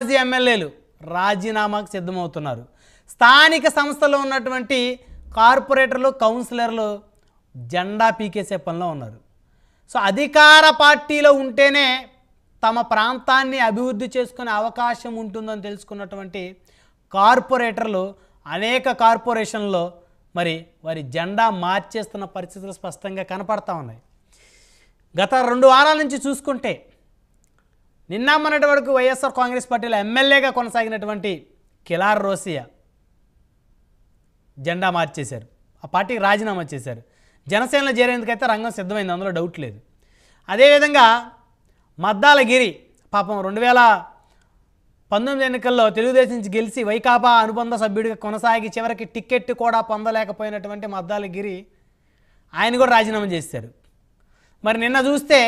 మాజీ ఎమ్మెల్యేలు రాజీనామాకు సిద్ధమవుతున్నారు. స్థానిక సంస్థలో ఉన్నటువంటి కార్పొరేటర్లు, కౌన్సిలర్లు జెండా పీకేసే పనిలో ఉన్నారు. సో అధికార పార్టీలో ఉంటేనే తమ ప్రాంతాన్ని అభివృద్ధి చేసుకునే అవకాశం ఉంటుందని తెలుసుకున్నటువంటి కార్పొరేటర్లు అనేక కార్పొరేషన్లో మరి వారి జెండా మార్చేస్తున్న పరిస్థితులు స్పష్టంగా కనపడతా ఉన్నాయి. గత 2 వారాల నుంచి చూసుకుంటే నిన్న మొన్నటి వరకు వైఎస్ఆర్ కాంగ్రెస్ పార్టీలో ఎమ్మెల్యేగా కొనసాగినటువంటి కిలార్ రోసియా జెండా మార్చేశారు. ఆ పార్టీకి రాజీనామా చేశారు. జనసేనలో చేరేందుకైతే రంగం సిద్ధమైంది, అందులో డౌట్ లేదు. అదేవిధంగా మద్దాల గిరి పాపం 2019 ఎన్నికల్లో తెలుగుదేశం నుంచి గెలిచి వైకాపా అనుబంధ సభ్యుడిగా కొనసాగి చివరికి టికెట్ కూడా పొందలేకపోయినటువంటి మద్దాల గిరి ఆయన కూడా రాజీనామా చేశారు. మరి నిన్న చూస్తే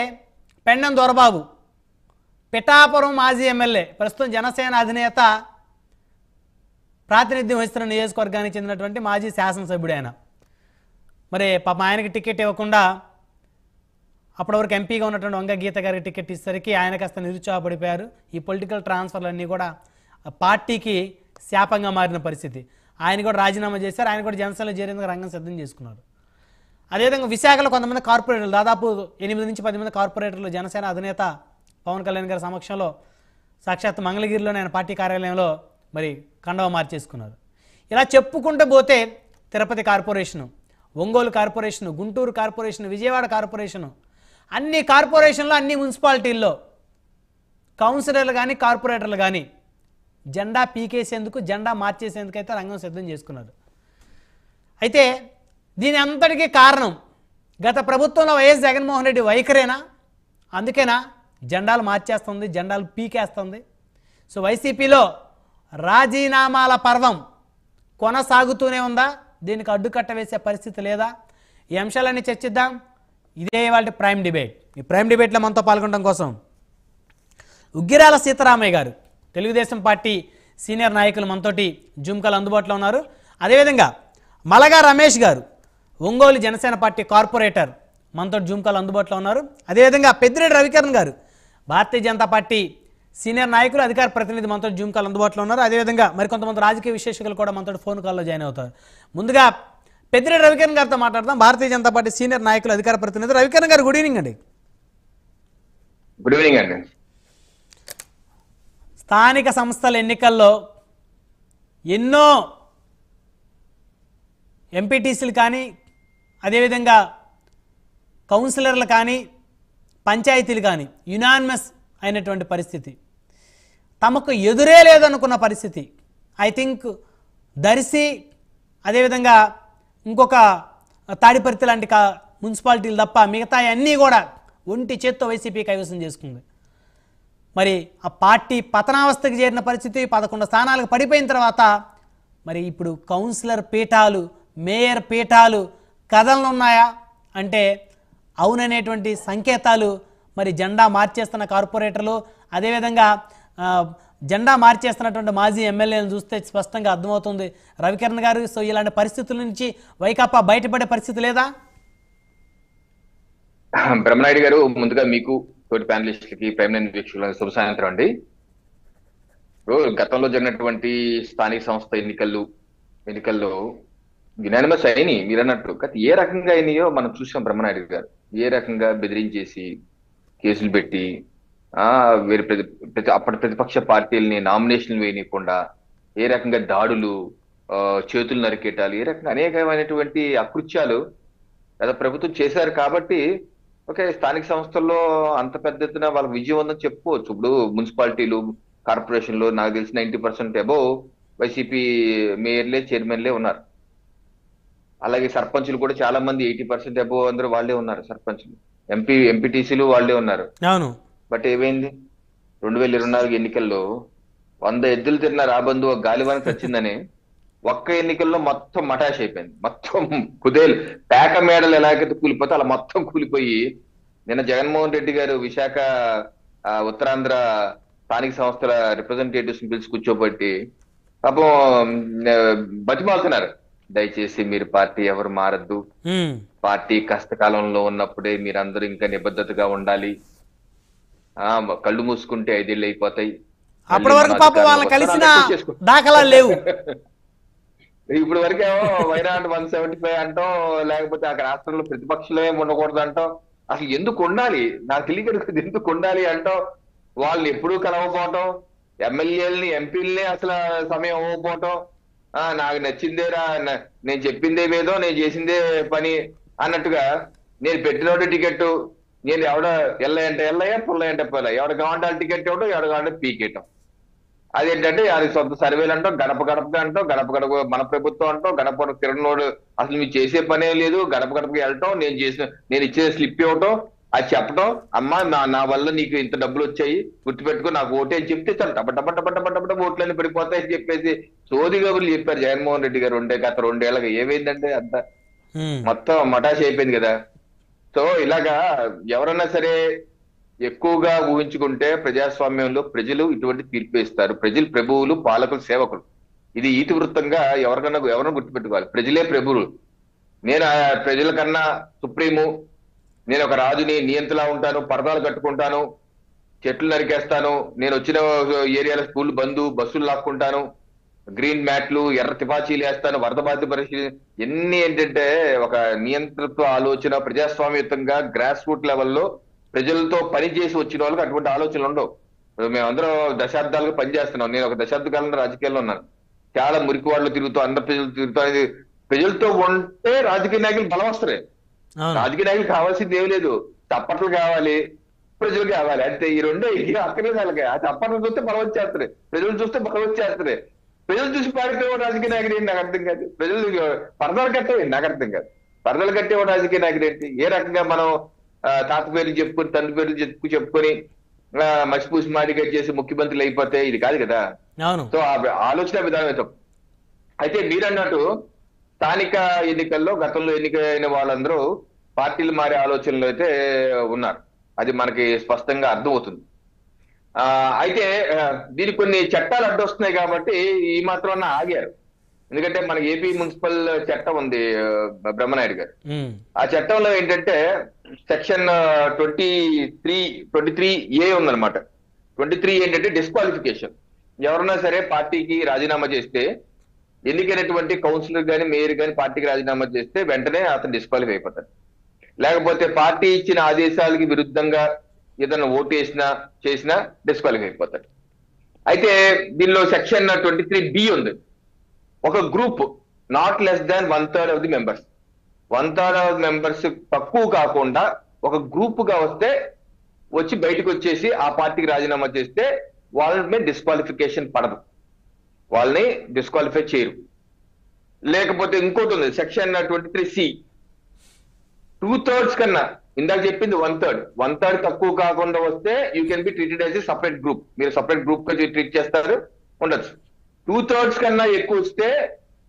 పెండం దొరబాబు పిఠాపురం మాజీ ఎమ్మెల్యే, ప్రస్తుతం జనసేన అధినేత, ప్రాతినిధ్యం వహిస్తున్న నియోజకవర్గానికి చెందినటువంటి మాజీ శాసనసభ్యుడు ఆయన. మరి పాప ఆయనకి టికెట్ ఇవ్వకుండా అప్పటివరకు ఎంపీగా ఉన్నటువంటి వంగ గీత గారికి టికెట్ ఇచ్చేసరికి ఆయన కాస్త నిరుత్సాహపడిపోయారు. ఈ పొలిటికల్ ట్రాన్స్ఫర్లన్నీ కూడా పార్టీకి శాపంగా మారిన పరిస్థితి. ఆయన కూడా రాజీనామా చేశారు. ఆయన కూడా జనసేనలో చేరేందుకు రంగం సిద్ధం చేసుకున్నారు. అదేవిధంగా విశాఖలో కొంతమంది కార్పొరేటర్లు, దాదాపు 8 నుంచి 10 మంది కార్పొరేటర్లు జనసేన అధినేత పవన్ కళ్యాణ్ గారి సమక్షంలో సాక్షాత్ మంగళగిరిలోని ఆయన పార్టీ కార్యాలయంలో మరి కండవ మార్చేసుకున్నారు. ఇలా చెప్పుకుంటూ పోతే Tirupati corporation, Ongole corporation, Guntur corporation, Vijayawada corporation, అన్ని కార్పొరేషన్లో, అన్ని మున్సిపాలిటీల్లో కౌన్సిలర్లు కానీ కార్పొరేటర్లు కానీ జెండా పీకేసేందుకు, జెండా మార్చేసేందుకు అయితే రంగం సిద్ధం చేసుకున్నారు. అయితే దీని అంతటికీ కారణం గత ప్రభుత్వంలో వైఎస్ జగన్మోహన్ రెడ్డి వైఖరేనా? అందుకేనా జెండాలు మార్చేస్తుంది, జెండాలు పీకేస్తుంది? సో వైసీపీలో రాజీనామాల పర్వం కొనసాగుతూనే ఉందా? దీనికి అడ్డుకట్ట వేసే పరిస్థితి లేదా? ఈ అంశాలన్నీ చర్చిద్దాం. ఇదే వాళ్ళ ప్రైమ్ డిబేట్. ఈ ప్రైమ్ డిబేట్లో మనతో పాల్గొనడం కోసం ఉగ్గిరాల సీతారామయ్య గారు, తెలుగుదేశం పార్టీ సీనియర్ నాయకులు మనతోటి జూమ్ కాల్ అందుబాటులో ఉన్నారు. అదేవిధంగా మలగా రమేష్ గారు, ఒంగోలు జనసేన పార్టీ కార్పొరేటర్, మనతో జూమ్ కాల్ అందుబాటులో ఉన్నారు. అదేవిధంగా పెద్దిరెడ్డి రవికిరణ్ గారు, భారతీయ జనతా పార్టీ సీనియర్ నాయకులు, అధికార ప్రతినిధి, మనతో జూమ్ కాల్ అందుబాటులో ఉన్నారు. అదేవిధంగా మరికొంతమంది రాజకీయ విశ్లేషకులు కూడా మనతో ఫోన్ కాల్లో జాయిన్ అవుతారు. ముందుగా పెద్దిరెడ్డి రవికిరణ్ గారితో మాట్లాడదాం. భారతీయ జనతా పార్టీ సీనియర్ నాయకులు, అధికార ప్రతినిధి రవికిరణ్ గారు, గుడ్ ఈవినింగ్ అండి. గుడ్ ఈవినింగ్ అండి. స్థానిక సంస్థల ఎన్నికల్లో ఎన్నో ఎంపీటీసీలు కానీ, అదేవిధంగా కౌన్సిలర్లు కానీ, పంచాయతీలు కానీ యునానిమస్ అయినటువంటి పరిస్థితి, తమకు ఎదురే లేదనుకున్న పరిస్థితి. ఐ థింక్ దర్శి, అదేవిధంగా ఇంకొక తాడిపర్తి లాంటి మున్సిపాలిటీలు తప్ప మిగతా అన్నీ కూడా ఒంటి చేత్తో వైసీపీ కైవసం చేసుకుంది. మరి ఆ పార్టీ పతనావస్థకు చేరిన పరిస్థితి, 11 స్థానాలకు పడిపోయిన తర్వాత మరి ఇప్పుడు కౌన్సిలర్ పీఠాలు, మేయర్ పీఠాలు కదలనున్నాయా అంటే అవుననేటువంటి సంకేతాలు మరి జెండా మార్చేస్తున్న కార్పొరేటర్లు, అదేవిధంగా జెండా మార్చేస్తున్నటువంటి మాజీ ఎమ్మెల్యేలను చూస్తే స్పష్టంగా అర్థమవుతుంది. రవికిరణ్ గారు, సో ఇలాంటి పరిస్థితుల నుంచి వైకాపా బయటపడే పరిస్థితి లేదా? బ్రహ్మనాయుడు గారు, ముందుగా మీకు, తోటి ప్యానలిస్టులకి, ప్రైమ్ లైన్ వీక్షకులకు శుభ సాయంత్రం అండి. గతంలో జరిగినటువంటి స్థానిక సంస్థ ఎన్నికల్లో యునానిమస్ అయినాయి మీరు అన్నట్టు. కానీ ఏ రకంగా అయినాయో మనం చూసాం. బ్రహ్మనాయుడు గారు ఏ రకంగా బెదిరించేసి కేసులు పెట్టి అప్పటి ప్రతిపక్ష పార్టీలని నామినేషన్లు వేయనీయకుండా, ఏ రకంగా దాడులు, చేతులు నరికేటాలు, ఏ రకంగా అనేకమైనటువంటి అకృత్యాలు గత ప్రభుత్వం చేశారు. కాబట్టి ఓకే, స్థానిక సంస్థల్లో అంత పెద్ద ఎత్తున వాళ్ళకి విజయం ఉందని చెప్పుకోవచ్చు. ఇప్పుడు మున్సిపాలిటీలు, కార్పొరేషన్లు నాకు తెలిసి 90% అబోవ్ వైసీపీ మేయర్లే, చైర్మన్లే ఉన్నారు. అలాగే సర్పంచులు కూడా చాలా మంది 80% అబోవ్ అందరూ వాళ్ళే ఉన్నారు. సర్పంచులు, ఎంపీటీసీలు వాళ్ళే ఉన్నారు. అవును. బట్ ఏమైంది? 2024 ఎన్నికల్లో 100 ఎద్దులు తిన్న రాబందు ఒక గాలివాన వచ్చిందని ఒక్క ఎన్నికల్లో మొత్తం మటాష్ అయిపోయింది. మొత్తం కుదేలు పేక మేడలు ఎలాగైతే కూలిపోతే అలా మొత్తం కూలిపోయి, నిన్న జగన్మోహన్ రెడ్డి గారు విశాఖ ఉత్తరాంధ్ర స్థానిక సంస్థల రిప్రజెంటేటివ్స్ పిలిచి కూర్చోబెట్టి పాపం బతిమాలుతున్నారు. దయచేసి మీరు పార్టీ ఎవరు మారద్దు, పార్టీ కష్టకాలంలో ఉన్నప్పుడే మీరందరూ ఇంకా నిబద్ధతగా ఉండాలి, కళ్ళు మూసుకుంటే 5 ఏళ్ళు అయిపోతాయి, అప్పటి వరకు పాప వాళ్ళని కలిసిన దాఖలాలు లేవు. ఇప్పుడు వరకేమో వైనాట్ 175 అంటాం, లేకపోతే అక్కడ రాష్ట్రంలో ప్రతిపక్షంలో ఏమి ఉండకూడదు అంటాం. అసలు ఎందుకు ఉండాలి నాకు తెలియదు, ఎందుకు ఉండాలి అంటాం. వాళ్ళని ఎప్పుడూ కలవకపోవటం, ఎమ్మెల్యేలని ఎంపీలని అసలు సమయం అవ్వకపోవటం, నాకు నచ్చిందేరా, నేను చెప్పిందే వేదో, నేను చేసిందే పని అన్నట్టుగా, నేను పెట్టినోడు టికెట్, నేను ఎవడ ఎల్లయంటే ఎల్లయ్యా, పుల్లయంటే పుల్ల, ఎవడ కావాలంటే టికెట్ ఇవ్వడం, ఎవడ కావాలంటే పీకేయటం. అదేంటంటే అది సొంత సర్వేలు అంటాం, గడప గడపగా అంటాం, గడప గడప మన ప్రభుత్వం అంటాం, గడప తిరగనోడు అసలు మీరు చేసే పనే లేదు, గడప గడపకి వెళ్ళటం, నేను ఇచ్చే స్లిప్ ఇవ్వటం, అది చెప్పటం, అమ్మా నా వల్ల నీకు ఇంత డబ్బులు వచ్చాయి గుర్తుపెట్టుకో, నాకు ఓటే అని చెప్తే చాలు టప టప టప టప టప ఓట్లన్నీ పడిపోతాయని చెప్పేసి సోది కబుర్లు చెప్పారు జగన్మోహన్ రెడ్డి గారు. గత 2 ఏళ్ళకి ఏమైందంటే అంత మొత్తం మటాష్ అయిపోయింది కదా. సో ఇలాగా ఎవరన్నా సరే ఎక్కువగా ఊహించుకుంటే ప్రజాస్వామ్యంలో ప్రజలు ఇటువంటి తీర్పు ఇస్తారు. ప్రజలు ప్రభువులు, పాలకులు, సేవకులు. ఇది ఇతివృత్తంగా ఎవరన్నా గుర్తుపెట్టుకోవాలి. ప్రజలే ప్రభువులు. నేను ప్రజల కన్నా సుప్రీము, నేను ఒక రాజుని, నియంతలా ఉంటాను, పరదాలు కట్టుకుంటాను, చెట్లు నరికేస్తాను, నేను వచ్చిన ఏరియాలో స్కూల్ బంద్, బస్సులు లాక్కుంటాను, గ్రీన్ మ్యాట్లు, ఎర్ర తిపాచీలు వేస్తాను, వరద బాధిత పరిస్థితి, ఎన్ని ఏంటంటే ఒక నియంతృత్వ ఆలోచన, ప్రజాస్వామ్యయుతంగా గ్రాస్ రూట్ లెవెల్లో ప్రజలతో పని చేసి వచ్చిన వాళ్ళకి అటువంటి ఆలోచనలు ఉండవు. మేమందరం దశాబ్దాలుగా పనిచేస్తున్నాం. నేను ఒక దశాబ్ద కాలంలో రాజకీయాల్లో ఉన్నాను. చాలా మురికి వాళ్ళు తిరుగుతూ, అందరు ప్రజలు తిరుగుతూ, ప్రజలతో ఉంటే రాజకీయ నాయకులు బలం వస్తాయి. రాజకీయ నాయకులు కావాల్సింది ఏమి లేదు, చప్పట్లు కావాలి, ప్రజలు కావాలి, అంతే. ఈ రెండే అక్కడే వాళ్ళకి. ఆ చప్పట్లు చూస్తే బలం వచ్చేస్తుంది, ప్రజలు చూస్తే బలం వచ్చేస్తుంది. ప్రజలు చూసి పాడిపోయే రాజకీయ నాయకుడు ఏంటి నాకు అర్థం కాదు. ప్రజలు పరదలు కట్టేవి నాకు అర్థం కాదు. పరదలు కట్టేవాడు రాజకీయ నాయకుడు ఏంటి? ఏ రకంగా మనం తాత పేర్లు చెప్పుకొని, తండ్రి పేర్లు చెప్పుకొని మసిపూసి మాడిగా చేసి ముఖ్యమంత్రులు అయిపోతే ఇది కాదు కదా. సో ఆ ఆలోచన విధానం తప్పు. అయితే మీరన్నట్టు స్థానిక ఎన్నికల్లో గతంలో ఎన్నికైన వాళ్ళందరూ పార్టీలు మారే ఆలోచనలు అయితే ఉన్నారు. అది మనకి స్పష్టంగా అర్థమవుతుంది. అయితే దీనికి కొన్ని చట్టాలు అడ్డొస్తున్నాయి కాబట్టి ఈ మాత్రం ఆగారు. ఎందుకంటే మన ఏపీ మున్సిపల్ చట్టం ఉంది, బ్రహ్మనాయుడు గారు. ఆ చట్టంలో ఏంటంటే సెక్షన్ 23A ఉందన్నమాట. 23 ఏంటంటే డిస్క్వాలిఫికేషన్. ఎవరన్నా సరే పార్టీకి రాజీనామా చేస్తే, ఎన్నికైనటువంటి కౌన్సిలర్ కానీ మేయర్ కానీ పార్టీకి రాజీనామా చేస్తే వెంటనే అతను డిస్క్వాలిఫై అయిపోతాడు. లేకపోతే పార్టీ ఇచ్చిన ఆదేశాలకి విరుద్ధంగా ఏదైనా ఓటు చేసినా డిస్క్వాలిఫై అయిపోతాడు. అయితే దీనిలో సెక్షన్ 23B ఉంది. ఒక group not less than 1/3 of the members, 1/3 of members తక్కువ కాకుండా ఒక గ్రూప్ గా వచ్చి బయటకు వచ్చేసి ఆ పార్టీకి రాజీనామా చేస్తే వాళ్ళ మీద డిస్క్వాలిఫికేషన్ పడదు, వాళ్ళని డిస్క్వాలిఫై చేయరు. లేకపోతే ఇంకోటి ఉంది సెక్షన్ 23C, 2/3 కన్నా, ఇందాక చెప్పింది 1/3 తక్కువ కాకుండా వస్తే you can be treated as a separate group. మీరు సపరేట్ గ్రూప్ గా ట్రీట్ చేస్తారు, ఉండొచ్చు. 2/3 కన్నా ఎక్కువ వస్తే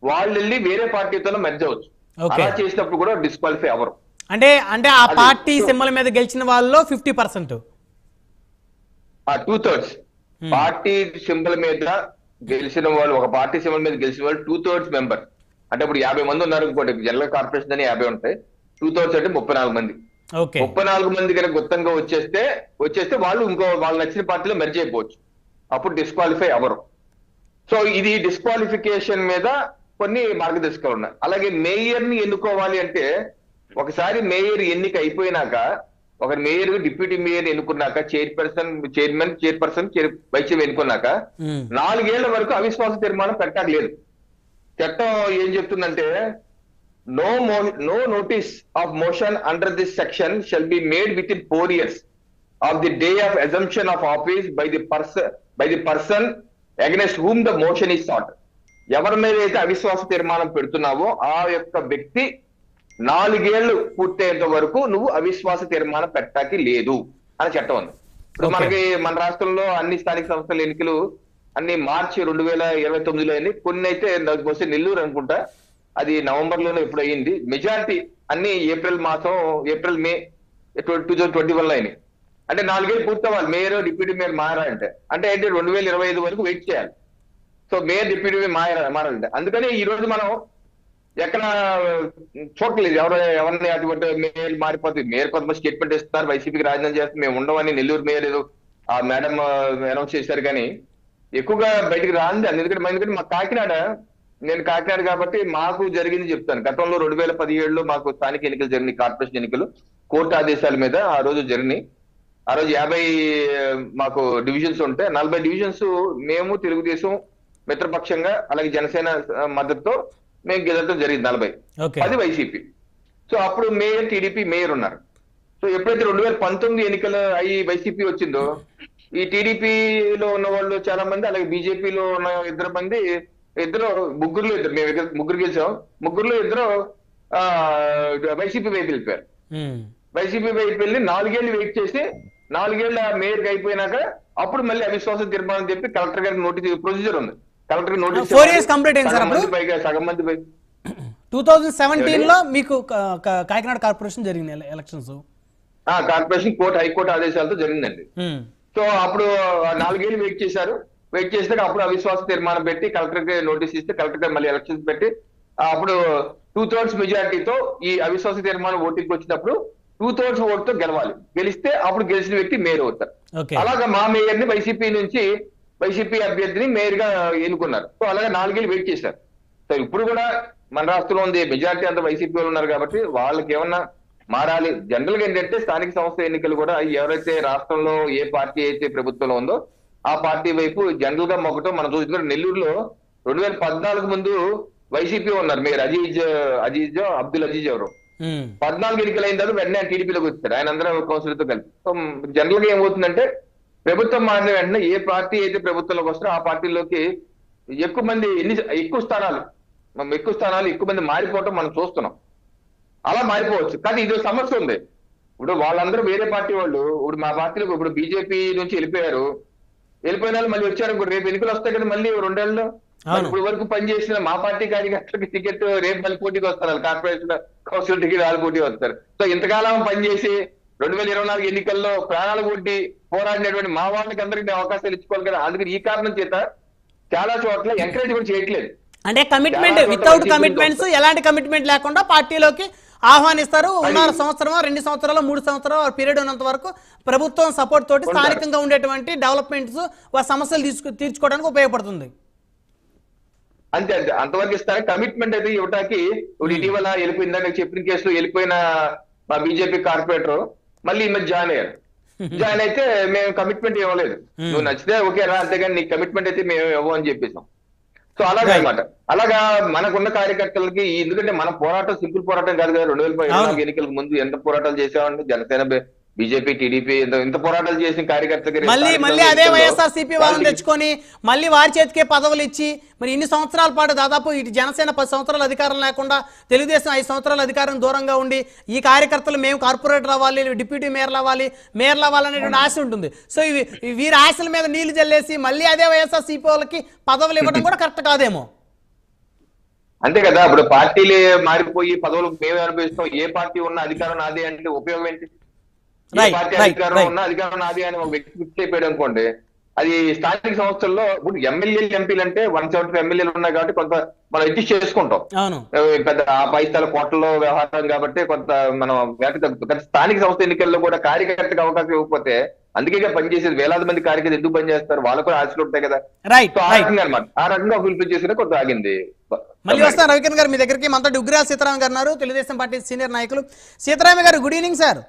వాళ్ళు వెళ్ళి వేరే పార్టీతో మెర్జ్ అవ్వచ్చు. అలా చేసినప్పుడు కూడా డిస్క్వాలిఫై అవ్వరు. అంటే ఆ పార్టీ సింబల్ మీద గెలిచిన వాళ్ళలో 50%, 2/3 పార్టీ సింబల్ మీద గెలిచిన వాళ్ళు, ఒక పార్టీ సింబల్ మీద గెలిచిన వాళ్ళు 2/3 మెంబర్. అంటే ఇప్పుడు 50 మంది ఉన్నారు అనుకోండి, జనరల్ కార్పొరేషన్ అని 50 ఉంటాయి, 2/3 అంటే 34 మంది. 34 మంది కనుక గుప్తంగా వచ్చేస్తే వాళ్ళు వాళ్ళు నచ్చిన పార్టీలో మెర్జ్ అయిపోవచ్చు, అప్పుడు డిస్క్వాలిఫై అవ్వరు. సో ఇది డిస్క్వాలిఫికేషన్ మీద కొన్ని మార్గదర్శకాలు ఉన్నాయి. అలాగే మేయర్ ని ఎన్నుకోవాలి అంటే, ఒకసారి మేయర్ ఎన్నిక అయిపోయినాక, ఒక మేయర్ డిప్యూటీ మేయర్ ఎన్నుకున్నాక, చైర్మన్ వైస్ చైర్మన్ ఎన్నుకున్నాక 4 ఏళ్ల వరకు అవిశ్వాస తీర్మానం పెట్టాలి లేదు. చట్టం ఏం చెప్తుందంటే, no notice of motion under this section shall be made within 4 years of the day of assumption of office by the person against whom the motion is sought. ఎవరి మీద అయితే అవిశ్వాస తీర్మానం పెడుతున్నావో ఆ యొక్క వ్యక్తి 4 ఏళ్లు పూర్తయ్యేంత వరకు నువ్వు అవిశ్వాస తీర్మానం పెట్టాకి లేదు అని చట్టం ఉంది. ఇప్పుడు మనకి మన రాష్ట్రంలో అన్ని స్థానిక సంస్థల ఎన్నికలు అన్ని మార్చి 2029లో అయింది. కొన్ని అయితే బహుశా నెల్లూరు అనుకుంటా, అది నవంబర్ లోనే ఎప్పుడు అయ్యింది. మెజారిటీ అన్ని ఏప్రిల్ మే 2021లో అయినాయి. అంటే 4 ఏళ్ళు పూర్తవ్వాలి మేయర్ డిప్యూటీ మేయర్ మారాలంటే. అంటే ఏంటి 2025 వరకు వెయిట్ చేయాలి. సో మేయర్ డిప్యూటీ మేయర్ మారాలంటే. అందుకని ఈ రోజు మనం ఎక్కడ చూడలేదు ఎవరిని అటువంటి మేయర్ మారిపోతుంది. మేయర్ కొంతమంది స్టేట్మెంట్ ఇస్తున్నారు, వైసీపీకి రాజీనామా చేస్తే మేము ఉండమని నెల్లూరు మేయర్ ఏదో ఆ మేడం అనౌన్స్ చేశారు. కానీ ఎక్కువగా బయటికి రాంది ఎందుకంటే మా కాకినాడ, నేను కాకినాడ కాబట్టి మాకు జరిగింది చెప్తాను. గతంలో 2017లో మాకు స్థానిక ఎన్నికలు జరిగినాయి, కార్పొరేషన్ ఎన్నికలు కోర్టు ఆదేశాల మీద ఆ రోజు జరిగినాయి. ఆ రోజు 50 మాకు డివిజన్స్ ఉంటే 40 డివిజన్స్ మేము తెలుగుదేశం మిత్రపక్షంగా అలాగే జనసేన మద్దతుతో మేము గెలవడం జరిగింది. 40 10 వైసీపీ. సో అప్పుడు మేయర్ టీడీపీ మేయర్ ఉన్నారు. సో ఎప్పుడైతే 2019 ఎన్నికలు అయ్యి వైసీపీ వచ్చిందో ఈ టీడీపీలో ఉన్న వాళ్ళు చాలా మంది, అలాగే బీజేపీలో ఉన్న ముగ్గురులో ఇద్దరు, మేము ముగ్గురు గెలిచాం, ముగ్గురులో ఇద్దరు వైసీపీ వైపు వెళ్ళిపోయారు. వైసీపీ వైపు వెళ్ళి 4 ఏళ్ళు వెయిట్ చేసి 4 ఏళ్ళ మేయర్ అయిపోయినాక అప్పుడు మళ్ళీ అవిశ్వాస తీర్మానం చెప్పి కలెక్టర్ గారికి నోటీస్ ప్రొసీజర్ ఉంది. కలెక్టర్ నోటీస్ 4 years కంప్లీట్ అయింది సార్. అప్పుడు సగం మంది 2017 లో మీకు కాకినాడ కార్పొరేషన్ జరిగింది ఎలక్షన్స్. కార్పొరేషన్ హైకోర్టు ఆదేశాలతో జరిగిందండి. సో అప్పుడు 4 ఏళ్ళు వెయిట్ చేశారు. వెయిట్ చేస్తే అప్పుడు అవిశ్వాస తీర్మానం పెట్టి కలెక్టర్ కి నోటీస్ ఇస్తే కలెక్టర్ గారు మళ్ళీ ఎలక్షన్స్ పెట్టి అప్పుడు 2/3 మెజారిటీతో ఈ అవిశ్వాస తీర్మానం ఓటింగ్కి వచ్చినప్పుడు 2/3 ఓటుతో గెలవాలి. గెలిస్తే అప్పుడు గెలిచిన వ్యక్తి మేయర్ అవుతారు. అలాగా మా మేయర్ ని వైసీపీ అభ్యర్థిని మేయర్ గా ఎన్నుకున్నారు. సో అలాగే 4 ఏళ్ళు వెయిట్ చేశారు. సో ఇప్పుడు కూడా మన రాష్ట్రంలో ఉంది మెజారిటీ అంతా వైసీపీ వాళ్ళు ఉన్నారు కాబట్టి వాళ్ళకి ఏమన్నా మారాలి. జనరల్ గా ఏంటంటే స్థానిక సంస్థ ఎన్నికలు కూడా ఎవరైతే రాష్ట్రంలో ఏ పార్టీ అయితే ప్రభుత్వంలో ఉందో ఆ పార్టీ వైపు జనరల్ గా మొక్కటం మనం చూస్తున్నాం. నెల్లూరులో 2014 ముందు వైసీపీ ఉన్నారు మేయర్ అబ్దుల్ అజీజ్ ఎవరు 14 ఎన్నికలు అయిన తర్వాత వెంటనే టీడీపీలోకి వచ్చారు. ఆయన అందరూ కౌన్సిలర్తో కలిపి. సో జనరల్ గా ఏమవుతుందంటే ప్రభుత్వం మారిన వెంటనే ఏ పార్టీ అయితే ప్రభుత్వంలోకి వస్తారో ఆ పార్టీలోకి ఎక్కువ మంది ఎక్కువ స్థానాలు ఎక్కువ మంది మారిపోవటం మనం చూస్తున్నాం. అలా మారిపోవచ్చు. కానీ ఇది సమస్య ఉంది. ఇప్పుడు వాళ్ళందరూ వేరే పార్టీ వాళ్ళు ఇప్పుడు మా పార్టీలో ఇప్పుడు బీజేపీ నుంచి వెళ్ళిపోయిన వాళ్ళు మళ్ళీ వచ్చారు. రేపు ఎన్నికలు వస్తాయి కదా మళ్ళీ 2 ఏళ్ళలో. ఇప్పుడు వరకు పనిచేసిన మా పార్టీ కార్యకర్తలకి టికెట్ రేపు మళ్ళీ పోటీకి వస్తారు. కార్పొరేషన్ కౌన్సిల్ టికెట్ వాళ్ళు పోటీ వస్తారు. సో ఇంతకాలం పనిచేసి 2024 ఎన్నికల్లో ప్రాణాలు కొట్టి పోరాడినటువంటి మా వాళ్ళకి అందరికీ అవకాశాలు ఇచ్చుకోవాలి కదా. అందుకని ఈ కారణం చేత చాలా చోట్ల ఎంకరేజ్ కూడా చేయట్లేదు. అంటే కమిట్మెంట్ వితౌట్ కమిట్మెంట్స్, ఎలాంటి కమిట్మెంట్ లేకుండా పార్టీలోకి ఆహ్వానిస్తారు. 1.5 సంవత్సరం 2 సంవత్సరాలు 3 సంవత్సరాలు పీరియడ్ ఉన్నంత వరకు ప్రభుత్వం సపోర్ట్ తోటి స్థానికంగా ఉండేటువంటి డెవలప్మెంట్స్ సమస్యలు తీర్చుకోవడానికి ఉపయోగపడుతుంది. అంతే అంతవరకు ఇస్తారు. కమిట్మెంట్ అయితే ఇవ్వడానికి ఇప్పుడు ఇటీవల వెళ్ళిపోయిందని చెప్పిన కేసులో వెళ్ళిపోయిన మా బీజేపీ కార్పొరేటర్ మళ్ళీ ఈ మధ్య జాయిన్ అయితే మేము కమిట్మెంట్ ఇవ్వలేదు. నువ్వు నచ్చితే ఓకే రా, అంతేగాని నీ కమిట్మెంట్ అయితే మేము ఇవ్వమని చెప్పేసాం. సో అలాగే అనమాట. అలాగా మనకున్న కార్యకర్తలకి ఎందుకంటే మన పోరాటం సింపుల్ పోరాటం కాదు కదా. 2024 ఎన్నికలకు ముందు ఎంత పోరాటాలు చేసామండి. జనసేన బీజేపీ టీడీపీ ఇంత పోరాటాలు చేసిన కార్యకర్తకి మళ్ళీ అదే వైఎస్ఆర్సీపీ వాళ్ళని తెచ్చుకొని మళ్ళీ వారి చేతికే పదవులు ఇచ్చి మరి ఇన్ని సంవత్సరాల పాటు దాదాపు ఇటు జనసేన 10 సంవత్సరాలు అధికారం లేకుండా తెలుగుదేశం 5 సంవత్సరాల అధికారం దూరంగా ఉండి ఈ కార్యకర్తలు మేము కార్పొరేటర్ అవ్వాలి, డిప్యూటీ మేయర్లు అవ్వాలనేటువంటి ఆశ ఉంటుంది. సో వీరి ఆశల మీద నీళ్లు జల్లేసి మళ్ళీ అదే వైఎస్ఆర్సీపీ వాళ్ళకి పదవులు ఇవ్వడం కూడా కరెక్ట్ కాదేమో. అంతే కదా. ఇప్పుడు పార్టీలు మారిపోయి పదవులు మేమే అనుభవిస్తాం. ఏ పార్టీ ఉన్న అధికారం నాదే అంటే ఉపయోగం ఏంటి? పార్టీ అధికారం ఉన్న అధికారం నాది అని ఒక వ్యక్తి ఫిక్స్ అయిపోయాడు అనుకోండి. అది స్థానిక సంస్థల్లో ఇప్పుడు ఎమ్మెల్యేలు ఎంపీలు అంటే 175 ఎమ్మెల్యేలు ఉన్నాయి కాబట్టి కొంత మనం అడ్జస్ట్ చేసుకుంటాం. పెద్ద ఆ 5 స్థల కోట్లలో వ్యవహారం కాబట్టి కొంత మనం వేట తగ్గుతాం. కానీ స్థానిక సంస్థ ఎన్నికల్లో కూడా కార్యకర్తకు అవకాశం ఇవ్వకపోతే అందుకే పనిచేసేది వేలాది మంది కార్యకర్తలు ఎందుకు పనిచేస్తారు? వాళ్ళకు కూడా ఆశలు ఉంటాయి కదా. ఆ రకంగా అనమాట. ఆ రకంగా ఫుల్ఫిల్ చేసుకునే కొంత ఆగింది. మళ్ళీ వస్తాను రవికిరణ్ గారు మీ దగ్గరికి. మనతో ఉగ్రాల సీతారాం గారు ఉన్నారు, తెలుగుదేశం పార్టీ సీనియర్ నాయకులు. సీతారామ గారు గుడ్ ఈవినింగ్ సార్.